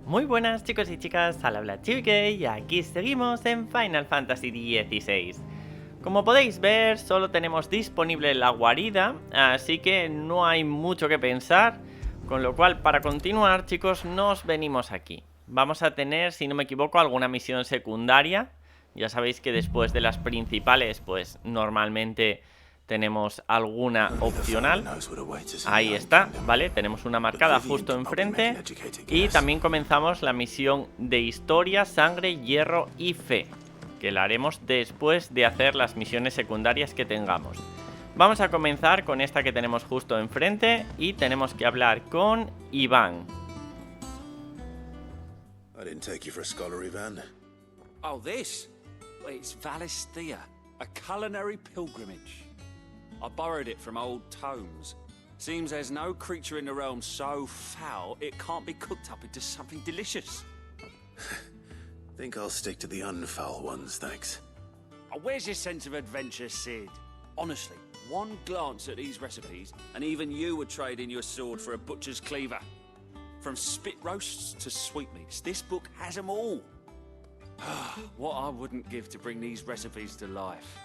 Muy buenas chicos y chicas, al habla Chique y aquí seguimos en Final Fantasy XVI. Como podéis ver, solo tenemos disponible la guarida, así que no hay mucho que pensar, con lo cual para continuar chicos nos venimos aquí. Vamos a tener, si no me equivoco, alguna misión secundaria. Ya sabéis que después de las principales pues normalmente tenemos alguna opcional. Ahí está, ¿vale? Tenemos una marcada justo enfrente. Y también comenzamos la misión de historia, sangre, hierro y fe, que la haremos después de hacer las misiones secundarias que tengamos. Vamos a comenzar con esta que tenemos justo enfrente y tenemos que hablar con Iván. Oh, this? It's Valisthea, a culinary pilgrimage. I borrowed it from old tomes. Seems there's no creature in the realm so foul it can't be cooked up into something delicious. Think I'll stick to the unfoul ones, thanks. Oh, where's your sense of adventure, Sid? Honestly, one glance at these recipes, and even you would trade in your sword for a butcher's cleaver. From spit roasts to sweetmeats, this book has them all. What I wouldn't give to bring these recipes to life.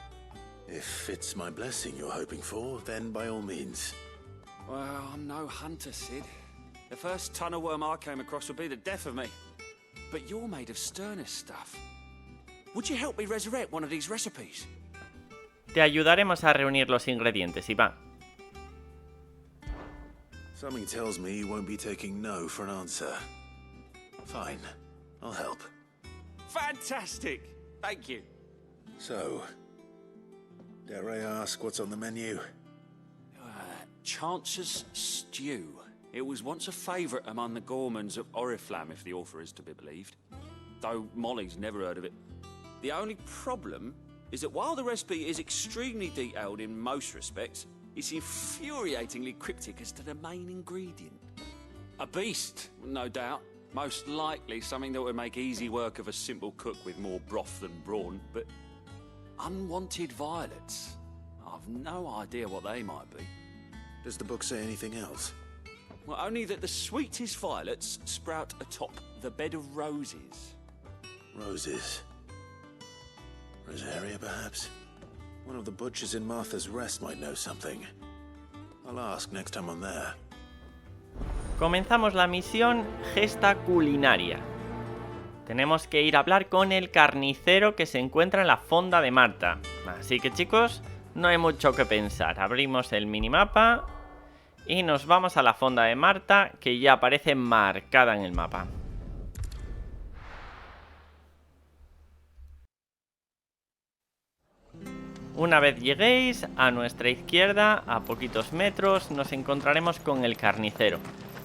If it's my blessing you're hoping for, then by all means. Well, I'm no hunter, Sid. The first ton of worm I came across would be the death of me. But you're made of sterner stuff. Would you help me resurrect one of these recipes? Te ayudaremos a reunir los ingredientes, Iván. Something tells me you won't be taking no for an answer. Fine, I'll help. Fantastic! Thank you. So, dare I ask what's on the menu? Chance's Stew. It was once a favourite among the gourmands of Oriflamme, if the author is to be believed. Though Molly's never heard of it. The only problem is that while the recipe is extremely detailed in most respects, it's infuriatingly cryptic as to the main ingredient. A beast, no doubt. Most likely something that would make easy work of a simple cook with more broth than brawn, but unwanted violets. I've no idea what they might be. Does the book say anything else? Well, only that the sweetest violets sprout atop the bed of roses. Roses. Rosaria, perhaps? One of the butchers in Martha's Rest might know something. I'll ask next time I'm there. Comenzamos la misión Gesta Culinaria. Tenemos que ir a hablar con el carnicero que se encuentra en la fonda de Marta. Así que chicos, no hay mucho que pensar. Abrimos el minimapa y nos vamos a la fonda de Marta, que ya aparece marcada en el mapa. Una vez lleguéis, a nuestra izquierda, a poquitos metros, nos encontraremos con el carnicero.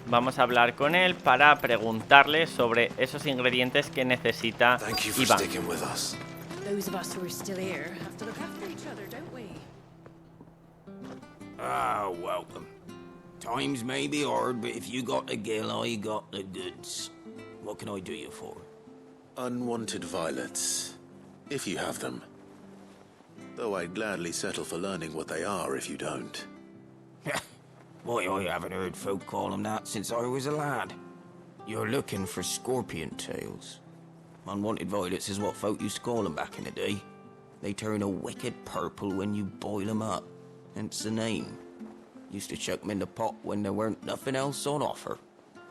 Vamos a hablar con él para preguntarle sobre esos ingredientes que necesita Iván. Ah, welcome. Times may be hard, but if you got the gill, I got the goods. What can I do you for? Unwanted violets, if you have them. Though I'd gladly settle for learning what they are if you don't. Boy, I haven't heard folk call them that since I was a lad. You're looking for scorpion tails. Unwanted violets is what folk used to call them back in the day. They turn a wicked purple when you boil them up, hence the name. Used to chuck them in the pot when there weren't nothing else on offer,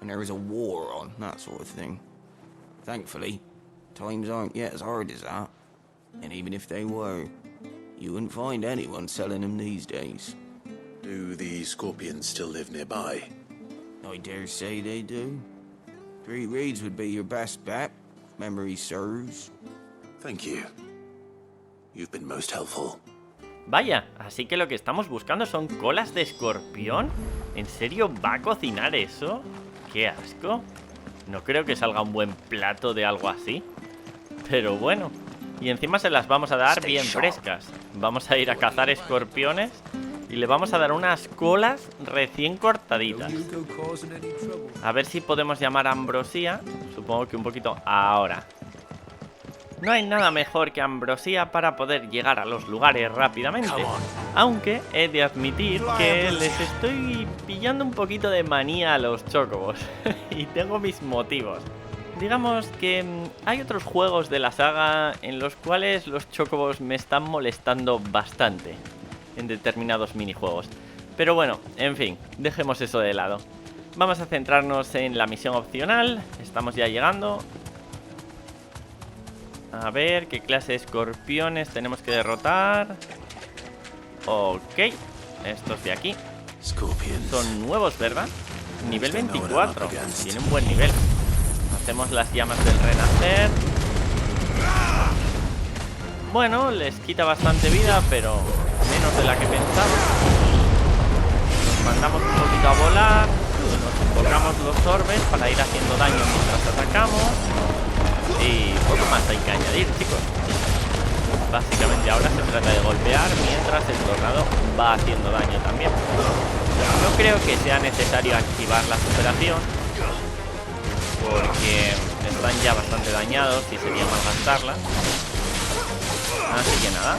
and there was a war on, that sort of thing. Thankfully, times aren't yet as hard as that, and even if they were, you wouldn't find anyone selling them these days. Do the scorpions still live nearby? I dare say they do. 3 reeds would be your best bet, if memory serves. Thank you. You've been most helpful. Vaya, así que lo que estamos buscando son colas de escorpión. ¿En serio va a cocinar eso? ¡Qué asco! No creo que salga un buen plato de algo así. Pero bueno. Y encima se las vamos a dar bien frescas. Vamos a ir a cazar escorpiones y le vamos a dar unas colas recién cortaditas. A ver si podemos llamar a Ambrosía. Supongo que un poquito ahora. No hay nada mejor que ambrosía para poder llegar a los lugares rápidamente. Aunque he de admitir que les estoy pillando un poquito de manía a los chocobos. Y tengo mis motivos. Digamos que hay otros juegos de la saga en los cuales los chocobos me están molestando bastante en determinados minijuegos. Pero bueno, en fin, dejemos eso de lado. Vamos a centrarnos en la misión opcional. Estamos ya llegando. A ver, ¿qué clase de escorpiones tenemos que derrotar? Ok, estos de aquí son nuevos, ¿verdad? Nivel 24, tiene un buen nivel. Hacemos las llamas del renacer. Bueno, les quita bastante vida, pero menos de la que pensaba. Nos mandamos un poquito a volar. Nos invocamos los orbes para ir haciendo daño mientras atacamos. Y poco más hay que añadir, chicos. Básicamente ahora se trata de golpear mientras el tornado va haciendo daño también. No creo que sea necesario activar la superación, porque están ya bastante dañados y sería más gastarla. Así que nada,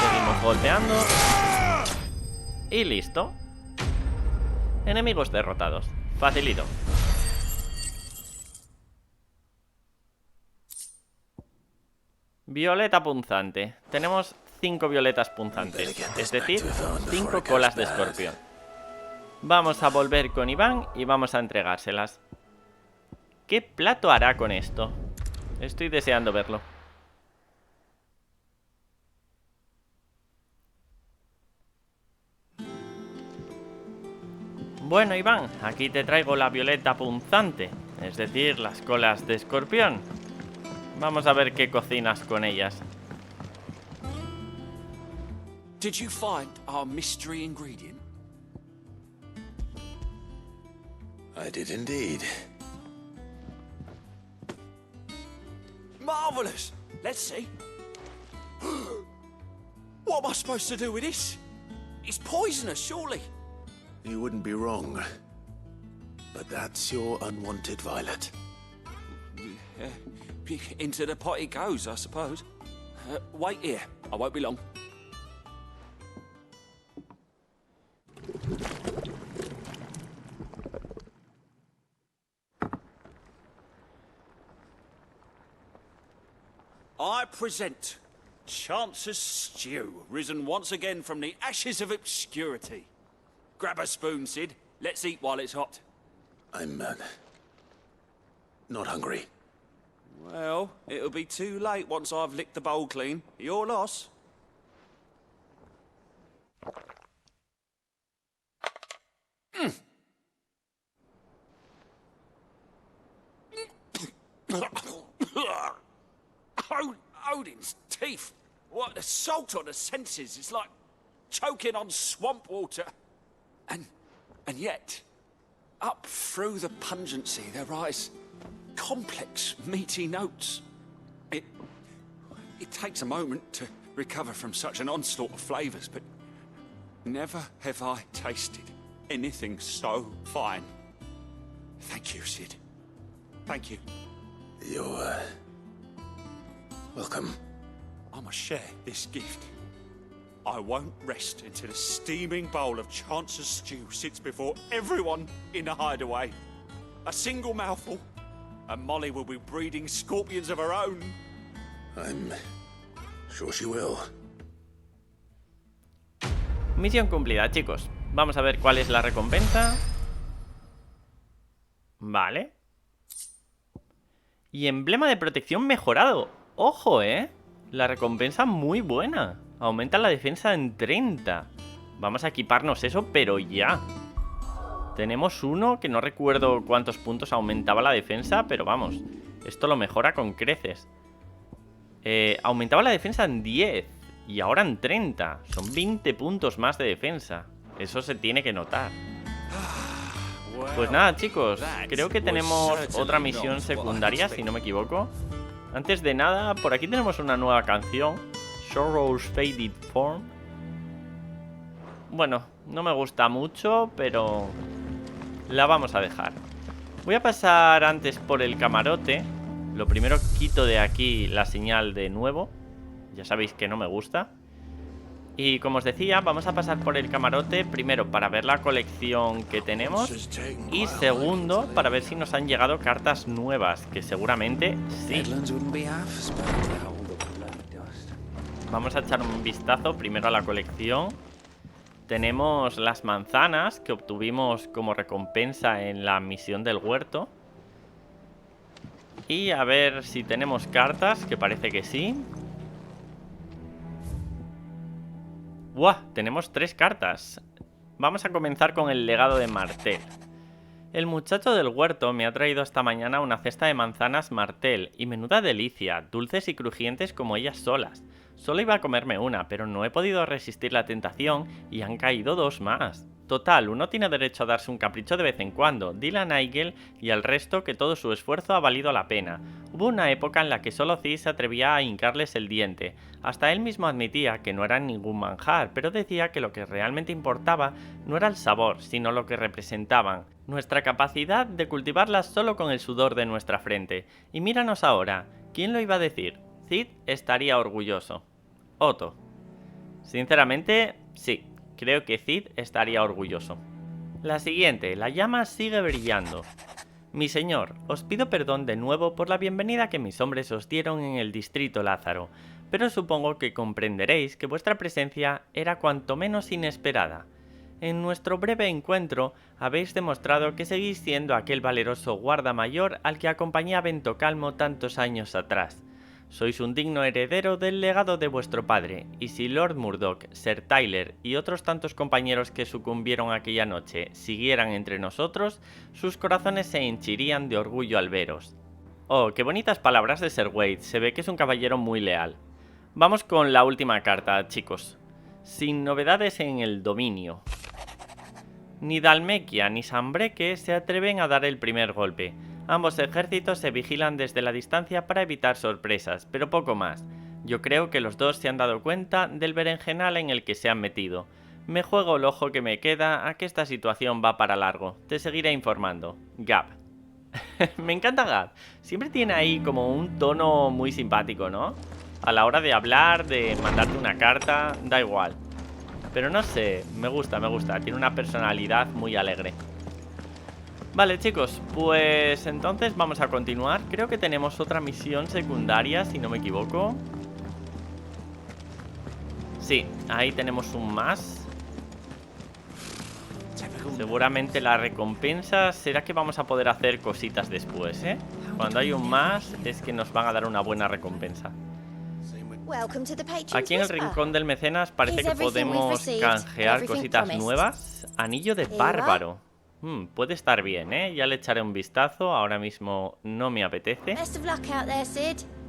seguimos golpeando. Y listo. Enemigos derrotados. Facilito. Violeta punzante. Tenemos 5 violetas punzantes, es decir, 5 colas de escorpión. Vamos a volver con Iván y vamos a entregárselas. ¿Qué plato hará con esto? Estoy deseando verlo. Bueno, Iván, aquí te traigo la violeta punzante, es decir, las colas de escorpión. Vamos a ver qué cocinas con ellas. Did you find our mystery ingredient? I did indeed. Marvelous! Let's see. What am I supposed to do with this? It's poisonous, surely. You wouldn't be wrong. But that's your unwanted violet. Into the pot it goes, I suppose. Wait here. I won't be long. I present Chance's stew, risen once again from the ashes of obscurity. Grab a spoon, Sid. Let's eat while it's hot. I'm not hungry. Well, it'll be too late once I've licked the bowl clean. Your loss. Odin's teeth. What, the salt on the senses. It's like choking on swamp water. And yet, up through the pungency there rise complex, meaty notes. It takes a moment to recover from such an onslaught of flavors, but never have I tasted anything so fine. Thank you, Sid. Thank you. You're welcome. I must share this gift. I won't rest until a steaming bowl of Chance's stew sits before everyone in the hideaway. A single mouthful, and Molly will be breeding scorpions of her own. I'm sure she will. Misión cumplida, chicos. Vamos a ver cuál es la recompensa. Vale. Y emblema de protección mejorado. ¡Ojo, La recompensa muy buena. Aumenta la defensa en 30. Vamos a equiparnos eso, pero ya. Tenemos uno que no recuerdo cuántos puntos aumentaba la defensa, pero vamos, esto lo mejora con creces. Aumentaba la defensa en 10 y ahora en 30. Son 20 puntos más de defensa. Eso se tiene que notar. Pues nada, chicos, creo que tenemos otra misión secundaria, si no me equivoco. Antes de nada, por aquí tenemos una nueva canción, Sorrow's Faded Form. Bueno, no me gusta mucho, pero la vamos a dejar. Voy a pasar antes por el camarote. Lo primero, quito de aquí la señal de nuevo. Ya sabéis que no me gusta. Y como os decía, vamos a pasar por el camarote primero para ver la colección que tenemos y segundo para ver si nos han llegado cartas nuevas, que seguramente sí. Vamos a echar un vistazo primero a la colección. Tenemos las manzanas que obtuvimos como recompensa en la misión del huerto. Y a ver si tenemos cartas, que parece que sí. ¡Buah! Tenemos 3 cartas. Vamos a comenzar con el legado de Martel. El muchacho del huerto me ha traído esta mañana una cesta de manzanas Martel, y menuda delicia, dulces y crujientes como ellas solas. Solo iba a comerme una, pero no he podido resistir la tentación y han caído 2 más. Total, uno tiene derecho a darse un capricho de vez en cuando. Dile a Nigel y al resto que todo su esfuerzo ha valido la pena. Hubo una época en la que solo Cis se atrevía a hincarles el diente. Hasta él mismo admitía que no eran ningún manjar, pero decía que lo que realmente importaba no era el sabor, sino lo que representaban. Nuestra capacidad de cultivarlas solo con el sudor de nuestra frente. Y míranos ahora, ¿quién lo iba a decir? Cid estaría orgulloso. Otto. Sinceramente, sí. Creo que Cid estaría orgulloso. La siguiente, la llama sigue brillando. Mi señor, os pido perdón de nuevo por la bienvenida que mis hombres os dieron en el distrito Lázaro, pero supongo que comprenderéis que vuestra presencia era cuanto menos inesperada. En nuestro breve encuentro habéis demostrado que seguís siendo aquel valeroso guarda mayor al que acompañé a Ventocalmo tantos años atrás. Sois un digno heredero del legado de vuestro padre, y si Lord Murdoch, Sir Tyler y otros tantos compañeros que sucumbieron aquella noche siguieran entre nosotros, sus corazones se henchirían de orgullo al veros. Oh, qué bonitas palabras de Sir Wade, se ve que es un caballero muy leal. Vamos con la última carta, chicos. Sin novedades en el dominio. Ni Dalmequia ni Sangre se atreven a dar el primer golpe. Ambos ejércitos se vigilan desde la distancia para evitar sorpresas, pero poco más. Yo creo que los dos se han dado cuenta del berenjenal en el que se han metido. Me juego el ojo que me queda a que esta situación va para largo. Te seguiré informando. Gab. Me encanta Gab. Siempre tiene ahí como un tono muy simpático, ¿no? A la hora de hablar, de mandarte una carta, da igual. Pero no sé, me gusta. Tiene una personalidad muy alegre. Vale, chicos, pues entonces vamos a continuar. Creo que tenemos otra misión secundaria, si no me equivoco. Sí, ahí tenemos un más. Seguramente la recompensa será que vamos a poder hacer cositas después, ¿eh? Cuando hay un más es que nos van a dar una buena recompensa. Aquí en el rincón del mecenas parece que podemos canjear cositas nuevas. Anillo de bárbaro. Puede estar bien, ¿eh? Ya le echaré un vistazo. Ahora mismo no me apetece.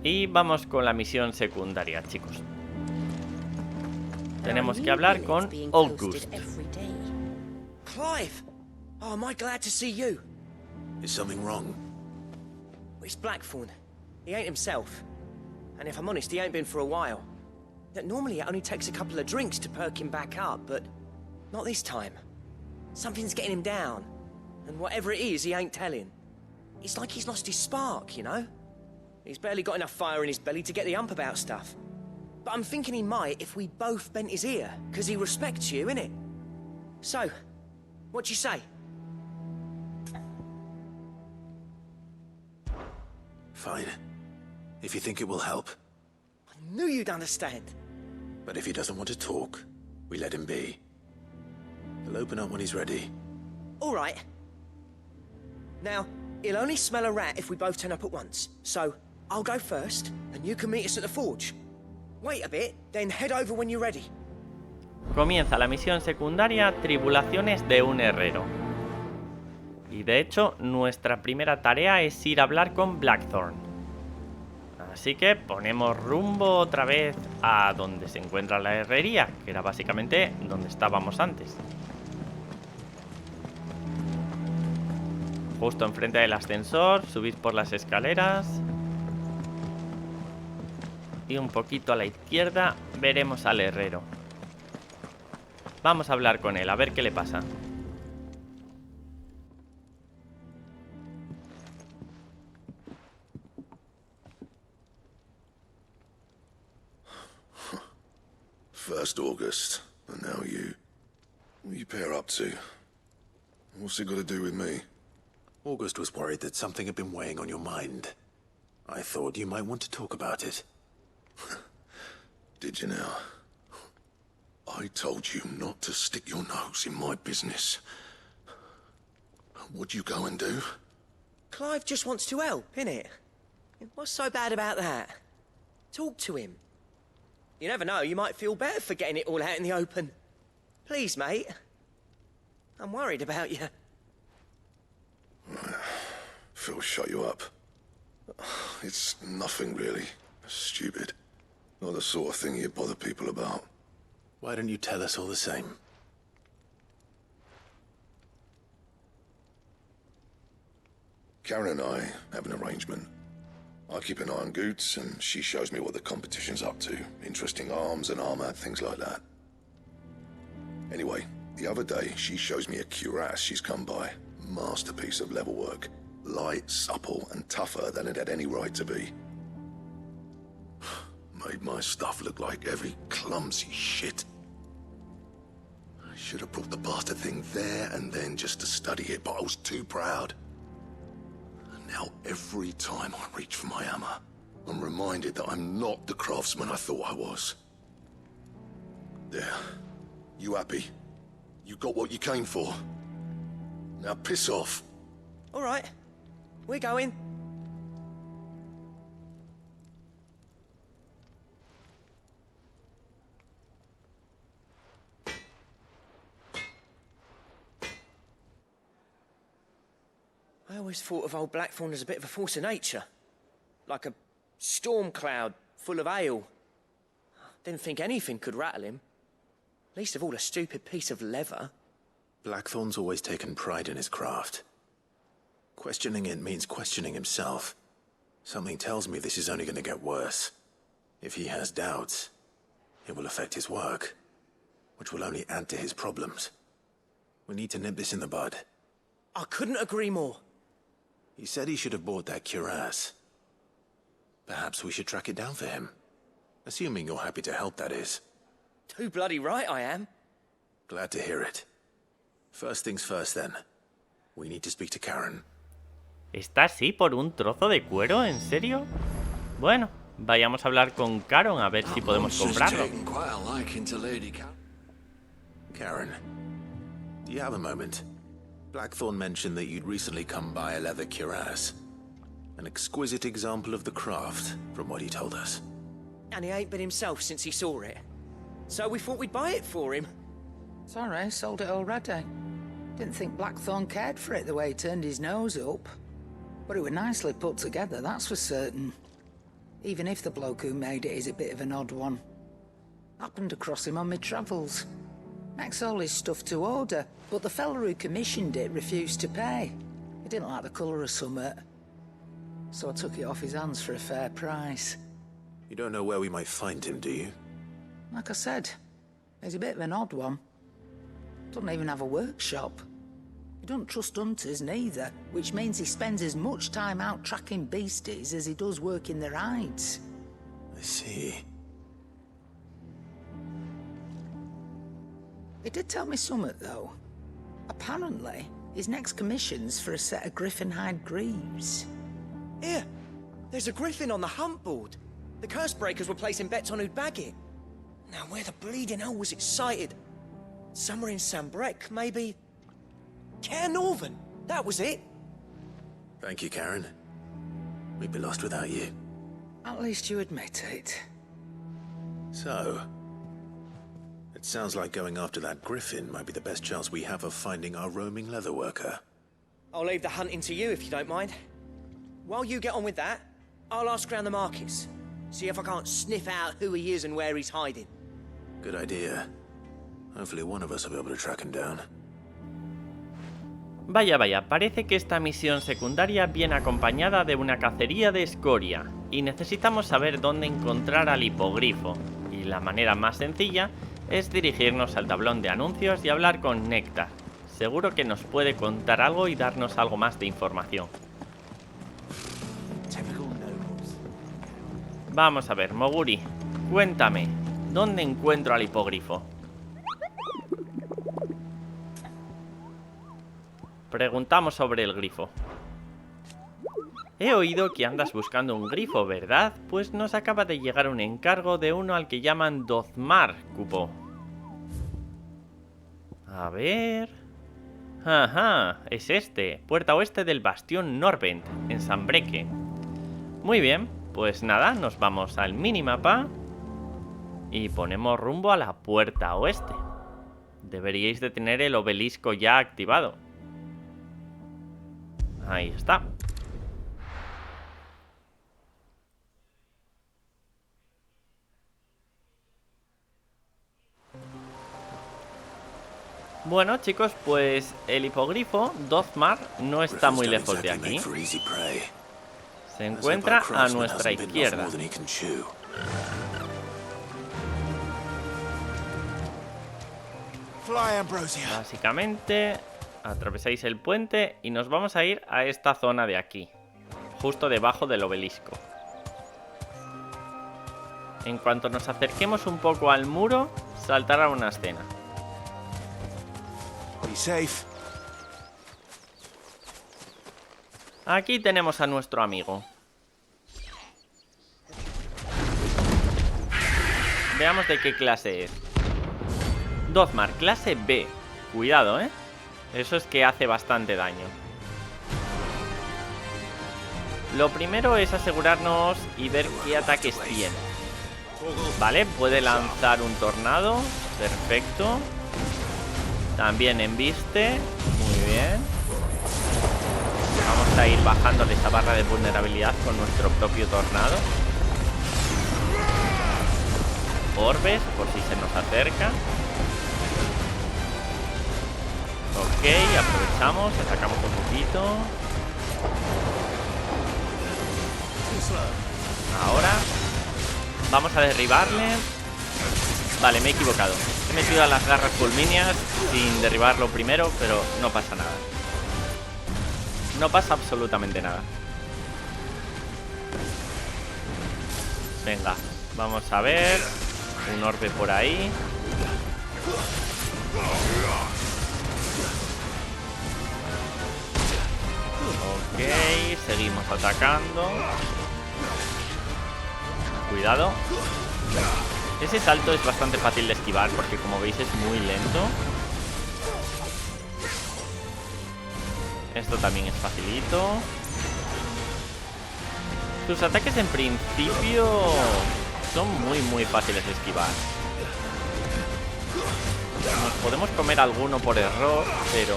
Y vamos con la misión secundaria, chicos. Tenemos que hablar con August. Clive! Oh, am I glad to see you? Is something wrong? It's Blackthorn. He ain't himself. And if I'm honest, he ain't been for a while. Normally it only takes a couple of drinks to perk him back up, but not this time. Something's getting him down. And whatever it is, he ain't telling. It's like he's lost his spark, you know? He's barely got enough fire in his belly to get the ump about stuff. But I'm thinking he might if we both bent his ear, because he respects you, innit? So, what you say? Fine. If you think it will help. I knew you'd understand. But if he doesn't want to talk, we let him be. He'll open up when he's ready. All right. Now, he'll only smell a rat if we both turn up at once. So, I'll go first, and you can meet us at the forge. Wait a bit, then head over when you're ready. Comienza la misión secundaria Tribulaciones de un Herrero. Y de hecho, nuestra primera tarea es ir a hablar con Blackthorn. Así que ponemos rumbo otra vez a donde se encuentra la herrería, que era básicamente donde estábamos antes. Justo enfrente del ascensor, subid por las escaleras. Y un poquito a la izquierda veremos al herrero. Vamos a hablar con él, a ver qué le pasa. First August, and now you. What are you pair up to? What's it got to do with me? August was worried that something had been weighing on your mind. I thought you might want to talk about it. Did you now? I told you not to stick your nose in my business. What'd you go and do? Clive just wants to help, innit? What's so bad about that? Talk to him. You never know, you might feel better for getting it all out in the open. Please, mate. I'm worried about you. Phil, shut you up. It's nothing really. Stupid. Not the sort of thing you bother people about. Why don't you tell us all the same? Karen and I have an arrangement. I keep an eye on Goots, and she shows me what the competition's up to. Interesting arms and armor, things like that. Anyway, the other day, she shows me a cuirass she's come by. Masterpiece of level work. Light, supple, and tougher than it had any right to be. Made my stuff look like every clumsy shit. I should have brought the bastard thing there and then just to study it, but I was too proud. And now every time I reach for my hammer, I'm reminded that I'm not the craftsman I thought I was. There. You happy? You got what you came for. Now piss off. All right. We're going. I always thought of old Blackthorn as a bit of a force of nature. Like a storm cloud full of ale. Didn't think anything could rattle him. Least of all a stupid piece of leather. Blackthorn's always taken pride in his craft. Questioning it means questioning himself. Something tells me this is only going to get worse. If he has doubts, it will affect his work, which will only add to his problems. We need to nip this in the bud. I couldn't agree more. He said he should have bought that cuirass. Perhaps we should track it down for him. Assuming you're happy to help, that is. Too bloody right I am. Glad to hear it. First things first, then. We need to speak to Karen. ¿Está así por un trozo de cuero? ¿En serio? Bueno, vayamos a hablar con Karen a ver si podemos comprarlo. Karen, do you have a moment? Blackthorn mentioned that you'd recently come by a leather cuirass. An exquisite example of the craft, from what he told us. And he ain't been himself since he saw it. So we thought we'd buy it for him. Sorry, sold it already. Didn't think Blackthorn cared for it the way he turned his nose up. But it were nicely put together, that's for certain. Even if the bloke who made it is a bit of an odd one. Happened across him on my travels. Makes all his stuff to order, but the fella who commissioned it refused to pay. He didn't like the colour of summit. So I took it off his hands for a fair price. You don't know where we might find him, do you? Like I said, he's a bit of an odd one. Doesn't even have a workshop. He doesn't trust hunters neither, which means he spends as much time out tracking beasties as he does working their hides. I see. He did tell me something, though. Apparently, his next commission's for a set of griffin hide greaves. Here, there's a griffin on the hunt board. The curse breakers were placing bets on who'd bag it. Now, where the bleeding hell was it sighted? Somewhere in Sambrec, maybe? Care Northern, that was it. Thank you, Karen. We'd be lost without you. At least you admit it. So, it sounds like going after that griffin might be the best chance we have of finding our roaming leather worker. I'll leave the hunting to you if you don't mind. While you get on with that, I'll ask around the markets. See if I can't sniff out who he is and where he's hiding. Good idea. Hopefully one of us will be able to track him down. Vaya, vaya, parece que esta misión secundaria viene acompañada de una cacería de Escoria y necesitamos saber dónde encontrar al hipogrifo, y la manera más sencilla es dirigirnos al tablón de anuncios y hablar con Néctar. Seguro que nos puede contar algo y darnos algo más de información. Vamos a ver, Moguri, cuéntame, ¿Dónde encuentro al hipogrifo? Preguntamos sobre el grifo. He oído que andas buscando un grifo, ¿verdad? Pues nos acaba de llegar un encargo de uno al que llaman Dozmare, cupo. A ver... Ajá, es este. Puerta oeste del bastión Norvent, en Sangre. Muy bien, pues nada, nos vamos al minimapa y ponemos rumbo a la puerta oeste. Deberíais de tener el obelisco ya activado. Ahí está. Bueno, chicos, pues el hipogrifo Dozmare no está muy lejos de aquí. Se encuentra a nuestra izquierda. Básicamente, atravesáis el puente y nos vamos a ir a esta zona de aquí, justo debajo del obelisco. En cuanto nos acerquemos un poco al muro, saltará una escena. Aquí tenemos a nuestro amigo. Veamos de qué clase es. Dozmare, clase B. Cuidado, ¿eh? Eso es que hace bastante daño. Lo primero es asegurarnos y ver qué ataques tiene. Vale, puede lanzar un tornado. Perfecto. También embiste. Muy bien. Vamos a ir bajándole esa barra de vulnerabilidad con nuestro propio tornado. Orbes, por si se nos acerca. Ok, aprovechamos, atacamos un poquito. Ahora vamos a derribarle. Vale, me he equivocado. He metido a las garras fulmíneas sin derribarlo primero, pero no pasa nada. No pasa absolutamente nada. Venga, vamos a ver. Un orbe por ahí. Ok, seguimos atacando. Cuidado. Ese salto es bastante fácil de esquivar porque, como veis, es muy lento. Esto también es facilito. Sus ataques en principio son muy fáciles de esquivar. Nos podemos comer alguno por error, pero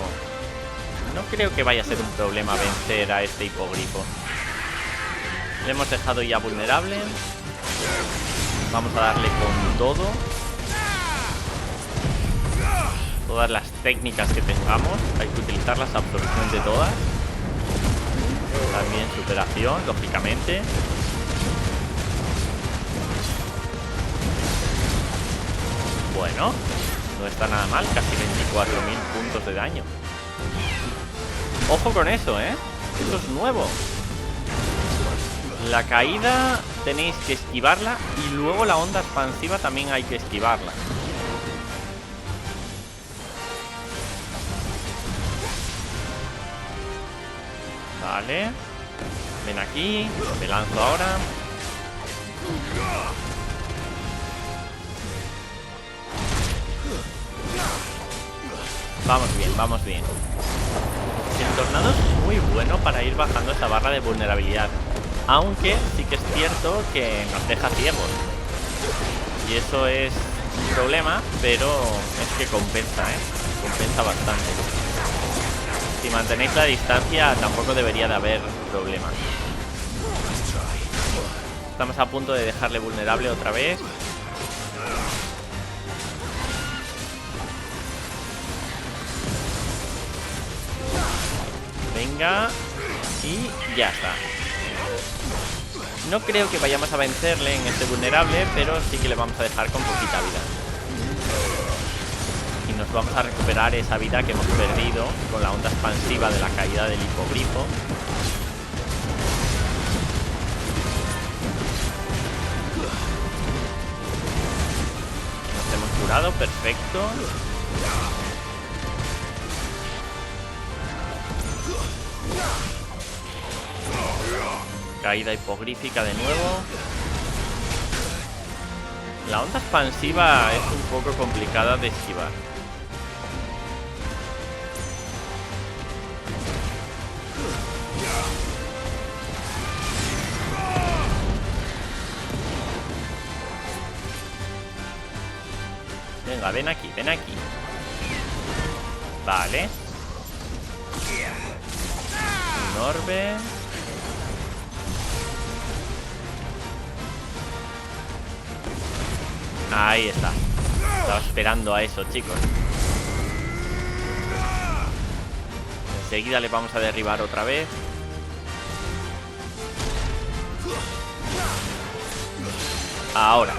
no creo que vaya a ser un problema vencer a este hipogrifo. Le hemos dejado ya vulnerable. Vamos a darle con todo. Todas las técnicas que tengamos. Hay que utilizarlas absolutamente todas. También superación, lógicamente. Bueno, no está nada mal. Casi 24.000 puntos de daño. Ojo con eso, ¿eh? Eso es nuevo. La caída tenéis que esquivarla y luego la onda expansiva también hay que esquivarla. Vale. Ven aquí. Me lanzo ahora. Vamos bien, vamos bien. El tornado es muy bueno para ir bajando esa barra de vulnerabilidad. Aunque sí que es cierto que nos deja ciegos. Y eso es un problema, pero es que compensa, ¿eh? Compensa bastante. Si mantenéis la distancia, tampoco debería de haber problema. Estamos a punto de dejarle vulnerable otra vez. Venga. Y ya está. No creo que vayamos a vencerle en este vulnerable, pero sí que le vamos a dejar con poquita vida. Y nos vamos a recuperar esa vida que hemos perdido con la onda expansiva de la caída del hipogrifo. Dado, perfecto. Caída hipogrífica de nuevo. La onda expansiva es un poco complicada de esquivar. Venga, ven aquí, ven aquí. Vale. Un orbe. Ahí está. Estaba esperando a eso, chicos. Enseguida le vamos a derribar otra vez. Ahora.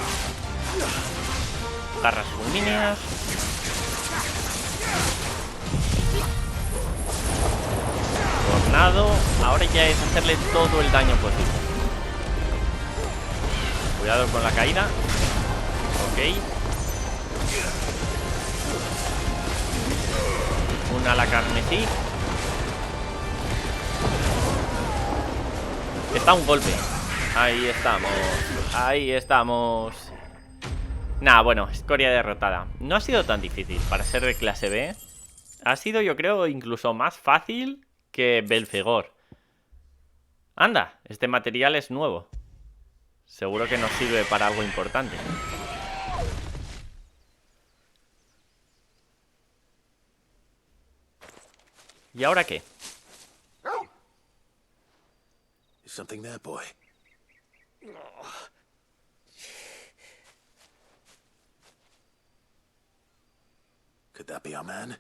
Garras fulmíneas. Tornado. Ahora ya es hacerle todo el daño posible. Cuidado con la caída. Ok. Una a la carmesí. Está un golpe. Ahí estamos. Ahí estamos. Nah, bueno, Escoria derrotada. No ha sido tan difícil para ser de clase B. Ha sido, yo creo, incluso más fácil que Belfegor. Anda, este material es nuevo. Seguro que nos sirve para algo importante. ¿Y ahora qué? Is something there, boy? Could that be our man?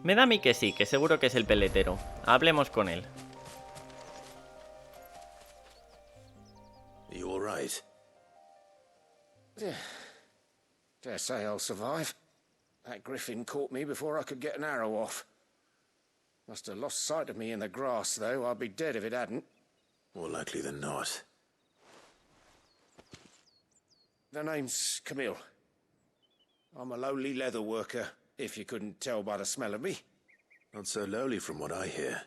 Me da a mí que sí, que seguro que es el peletero. Hablemos con él. Are you all right? Dare say I'll survive. That griffin caught me before I could get an arrow off. Must have lost sight of me in the grass, though. I'd be dead if it hadn't. More likely than not. The name's Camille. I'm a lowly leather worker, if you couldn't tell by the smell of me. Not so lowly from what I hear.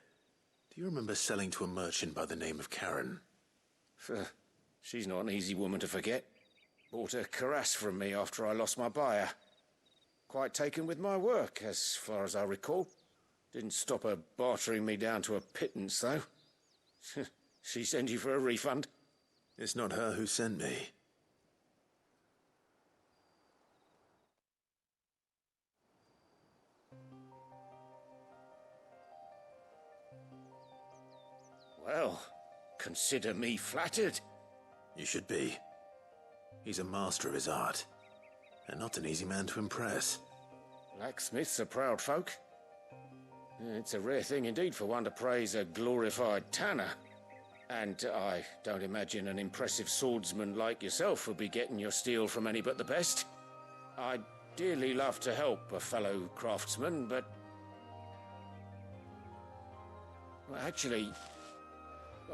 Do you remember selling to a merchant by the name of Karen? She's not an easy woman to forget. Bought a cuirass from me after I lost my buyer. Quite taken with my work, as far as I recall. Didn't stop her bartering me down to a pittance, though. She sent you for a refund? It's not her who sent me. Well, consider me flattered. You should be. He's a master of his art, and not an easy man to impress. Blacksmiths are proud folk. It's a rare thing indeed for one to praise a glorified tanner. And I don't imagine an impressive swordsman like yourself would be getting your steel from any but the best. I'd dearly love to help a fellow craftsman, but... Well, actually,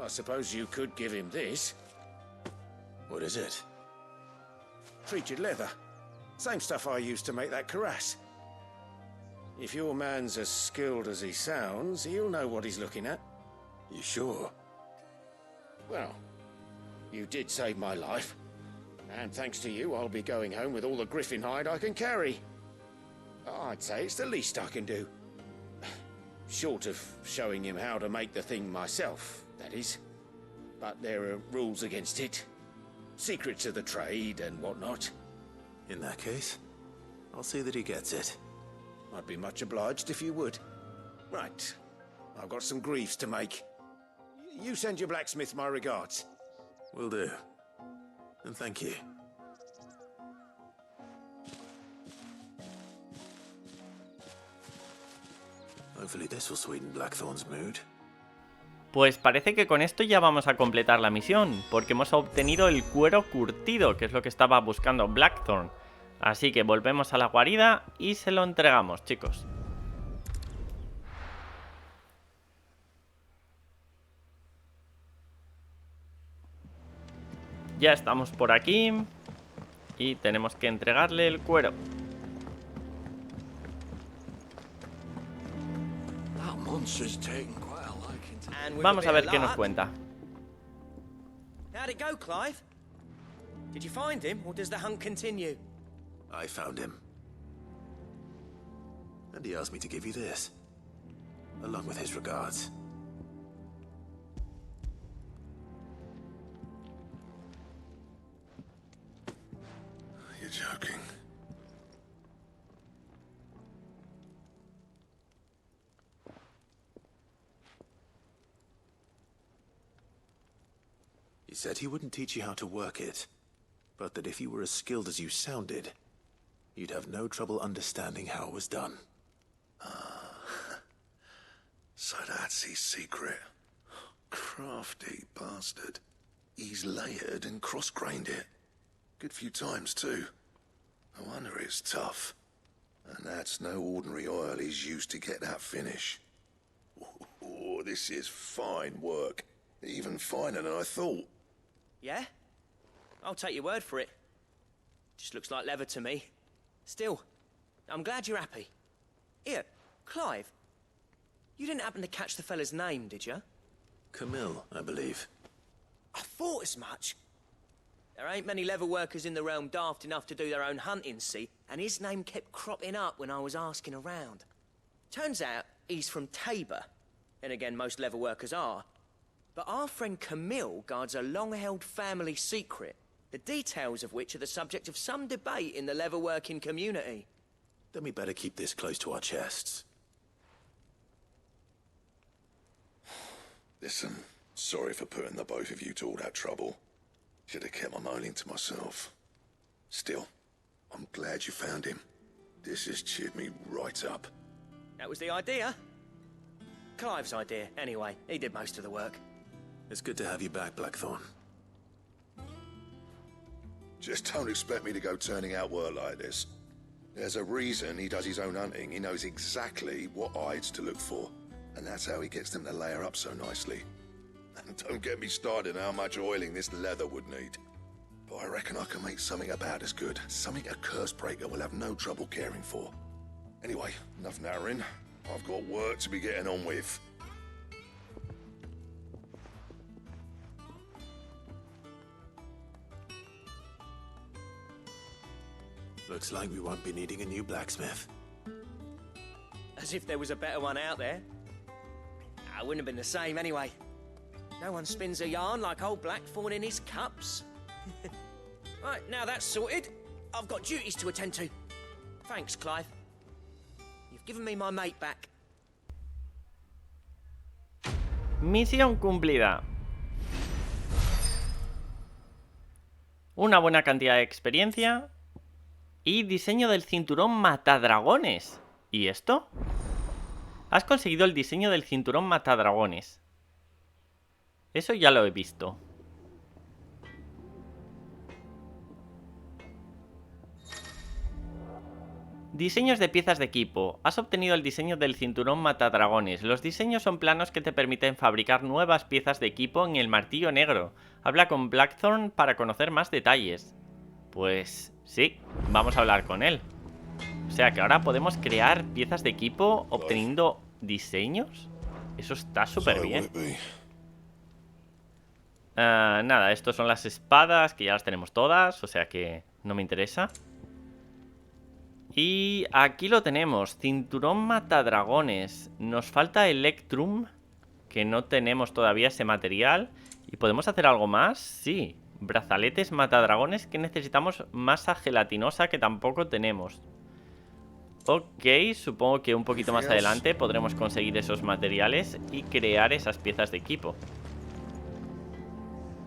I suppose you could give him this. What is it? Treated leather. Same stuff I used to make that cuirass. If your man's as skilled as he sounds, he'll know what he's looking at. You sure? Well, you did save my life. And thanks to you, I'll be going home with all the griffin hide I can carry. I'd say it's the least I can do. Short of showing him how to make the thing myself, that is. But there are rules against it. Secrets of the trade and whatnot. In that case, I'll see that he gets it. I'd be much obliged if you would. Right. I've got some greaves to make. You send your blacksmith my regards. Will do. And thank you. Hopefully this will sweeten Blackthorn's mood. Pues parece que con esto ya vamos a completar la misión, porque hemos obtenido el cuero curtido, que es lo que estaba buscando Blackthorn. Así que volvemos a la guarida y se lo entregamos, chicos. Ya estamos por aquí. Y tenemos que entregarle el cuero. Vamos a ver qué nos cuenta. How'd it go, Clive? Did you find him, or does the hunt continue? I found him. And he asked me to give you this, along with his regards. You're joking. He said he wouldn't teach you how to work it, but that if you were as skilled as you sounded, you'd have no trouble understanding how it was done. So that's his secret. Crafty bastard. He's layered and cross-grained it. Good few times, too. No wonder it's tough. And that's no ordinary oil he's used to get that finish. Oh, this is fine work. Even finer than I thought. Yeah? I'll take your word for it. Just looks like leather to me. Still, I'm glad you're happy. Here, Clive. You didn't happen to catch the fella's name, did you? Camille, I believe. I thought as much. There ain't many leather workers in the realm daft enough to do their own hunting, see? And his name kept cropping up when I was asking around. Turns out he's from Tabor. And again, most leather workers are. But our friend Camille guards a long-held family secret, the details of which are the subject of some debate in the leather-working community. Then we better keep this close to our chests. Listen, sorry for putting the both of you to all that trouble. Should have kept my moaning to myself. Still, I'm glad you found him. This has cheered me right up. That was the idea. Clive's idea, anyway. He did most of the work. It's good to have you back, Blackthorn. Just don't expect me to go turning out work like this. There's a reason he does his own hunting. He knows exactly what hides to look for. And that's how he gets them to layer up so nicely. And don't get me started on how much oiling this leather would need. But I reckon I can make something about as good. Something a curse breaker will have no trouble caring for. Anyway, enough narrowing. I've got work to be getting on with. Looks like we won't be needing a new blacksmith. As if there was a better one out there. I wouldn't have been the same anyway. No one spins a yarn like old Blackthorn in his cups. Right, now that's sorted. I've got duties to attend to. Thanks, Clive. You've given me my mate back. Misión cumplida. Una buena cantidad de experiencia. Y diseño del cinturón matadragones. ¿Y esto? Has conseguido el diseño del cinturón matadragones. Eso ya lo he visto. Diseños de piezas de equipo. Has obtenido el diseño del cinturón matadragones. Los diseños son planos que te permiten fabricar nuevas piezas de equipo en el martillo negro. Habla con Blackthorn para conocer más detalles. Pues sí, vamos a hablar con él. O sea que ahora podemos crear piezas de equipo obteniendo diseños. Eso está súper bien. Nada, estos son las espadas, que ya las tenemos todas, o sea que no me interesa. Y aquí lo tenemos, cinturón matadragones. Nos falta Electrum, que no tenemos todavía ese material. ¿Y podemos hacer algo más? Sí, brazaletes matadragones, que necesitamos masa gelatinosa, que tampoco tenemos. Ok, supongo que un poquito más adelante podremos conseguir esos materiales y crear esas piezas de equipo.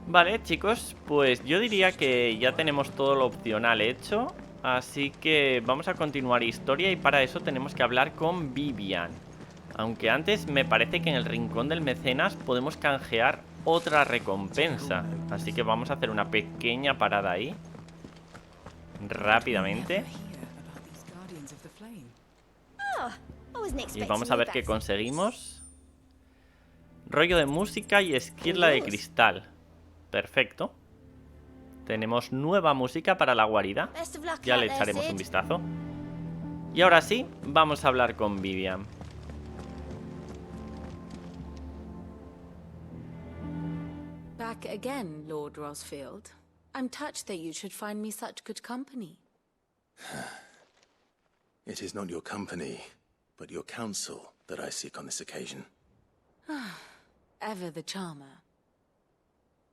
Vale, chicos, pues yo diría que ya tenemos todo lo opcional hecho. Así que vamos a continuar historia y para eso tenemos que hablar con Vivian. Aunque antes me parece que en el rincón del mecenas podemos canjear otra recompensa. Así que vamos a hacer una pequeña parada ahí. Rápidamente. Y vamos a ver qué conseguimos. Rollo de música y esquirla de cristal. Perfecto. Tenemos nueva música para la guarida. Best of luck Ya out le there, echaremos Sid. un vistazo. Y ahora sí, vamos a hablar con Vivian. Back again, Lord Rosfield. I'm touched that you should find me such good company. It is not your company, but your counsel that I seek on this occasion. Ever the charmer.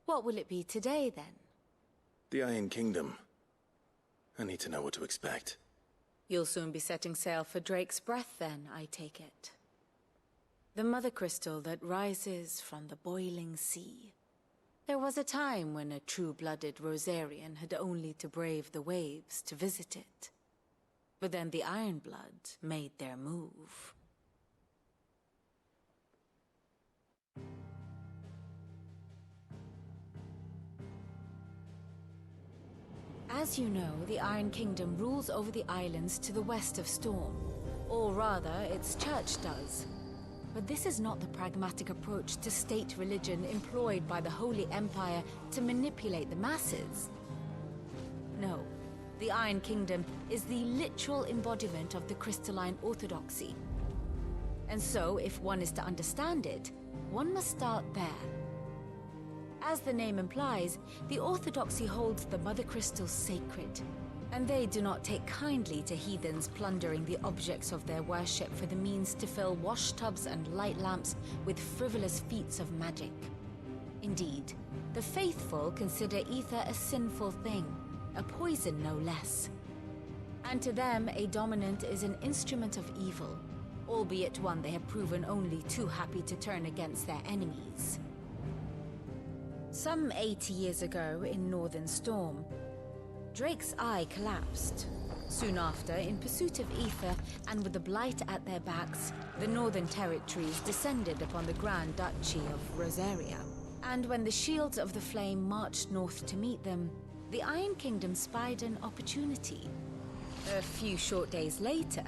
What will it be today, then? The Iron Kingdom. I need to know what to expect. You'll soon be setting sail for Drake's Breath, then, I take it. The mother crystal that rises from the boiling sea. There was a time when a true-blooded Rosarian had only to brave the waves to visit it. But then the Ironblood made their move. As you know, the Iron Kingdom rules over the islands to the west of Storm. Or rather, its church does. But this is not the pragmatic approach to state religion employed by the Holy Empire to manipulate the masses. No, the Iron Kingdom is the literal embodiment of the crystalline orthodoxy. And so, if one is to understand it, one must start there. As the name implies, the orthodoxy holds the mother crystals sacred, and they do not take kindly to heathens plundering the objects of their worship for the means to fill washtubs and light lamps with frivolous feats of magic. Indeed, the faithful consider ether a sinful thing, a poison no less. And to them, a dominant is an instrument of evil, albeit one they have proven only too happy to turn against their enemies. Some 80 years ago, in Northern Storm, Drake's eye collapsed. Soon after, in pursuit of ether, and with the blight at their backs, the Northern Territories descended upon the Grand Duchy of Rosaria. And when the Shields of the Flame marched north to meet them, the Iron Kingdom spied an opportunity. A few short days later,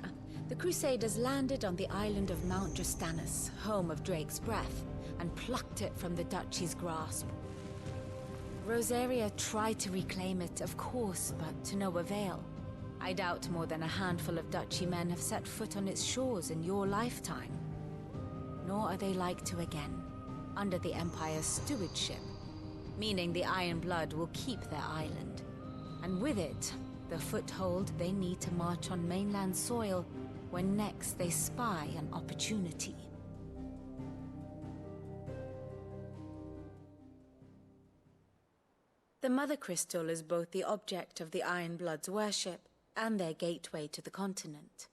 the Crusaders landed on the island of Mount Justanus, home of Drake's Breath, and plucked it from the Duchy's grasp. Rosaria tried to reclaim it, of course, but to no avail. I doubt more than a handful of Duchy men have set foot on its shores in your lifetime. Nor are they like to again, under the Empire's stewardship, meaning the Iron Blood will keep their island. And with it, the foothold they need to march on mainland soil when next they spy an opportunity. The Mother Crystal is both the object of the Iron Blood's worship and their gateway to the continent,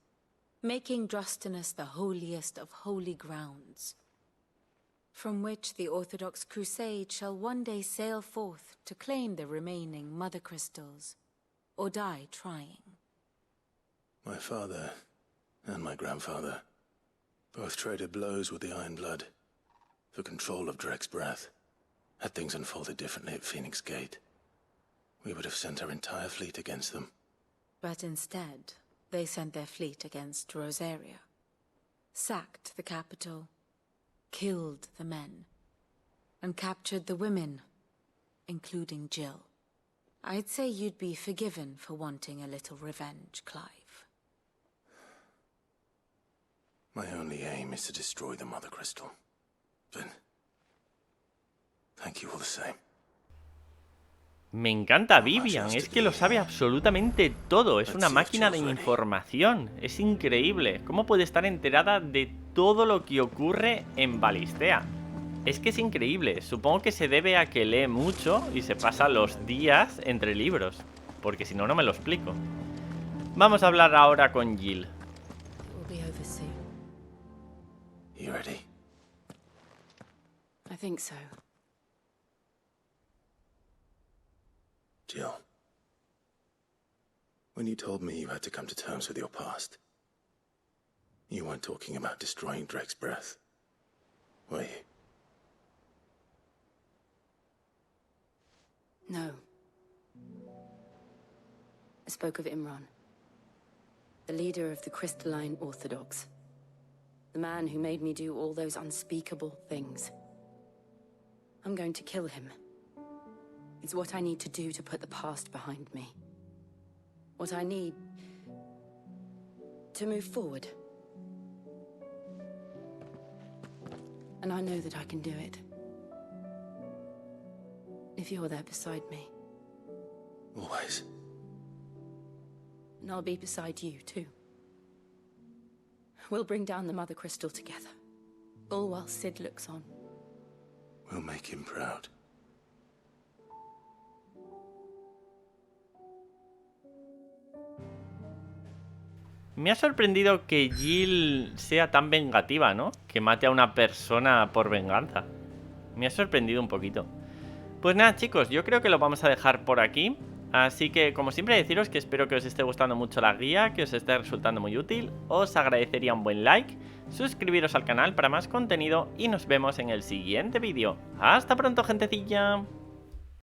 making Drostanus the holiest of holy grounds, from which the Orthodox Crusade shall one day sail forth to claim the remaining Mother Crystals, or die trying. My father and my grandfather both traded blows with the Iron Blood for control of Drake's Breath. Had things unfolded differently at Phoenix Gate, we would have sent our entire fleet against them. But instead, they sent their fleet against Rosaria, sacked the capital, killed the men, and captured the women, including Jill. I'd say you'd be forgiven for wanting a little revenge, Clive. My only aim is to destroy the Mother Crystal. But thank you all the same. Me encanta Vivian, es que lo sabe absolutamente todo, es una máquina de información, es increíble. ¿Cómo puede estar enterada de todo lo que ocurre en Balistea? Es que es increíble, supongo que se debe a que lee mucho y se pasa los días entre libros, porque si no, no me lo explico. Vamos a hablar ahora con Jill. You ready? I think so. Jill, when you told me you had to come to terms with your past, you weren't talking about destroying Drake's Breath, were you? No. I spoke of Imran, the leader of the Crystalline Orthodox. The man who made me do all those unspeakable things. I'm going to kill him. It's what I need to do to put the past behind me. What I need to move forward. And I know that I can do it. If you're there beside me. Always. And I'll be beside you, too. We'll bring down the Mother Crystal together. All while Sid looks on. We'll make him proud. Me ha sorprendido que Jill sea tan vengativa, ¿no? Que mate a una persona por venganza. Me ha sorprendido un poquito. Pues nada, chicos, yo creo que lo vamos a dejar por aquí. Así que, como siempre, deciros que espero que os esté gustando mucho la guía, que os esté resultando muy útil. Os agradecería un buen like, suscribiros al canal para más contenido y nos vemos en el siguiente vídeo. ¡Hasta pronto, gentecilla!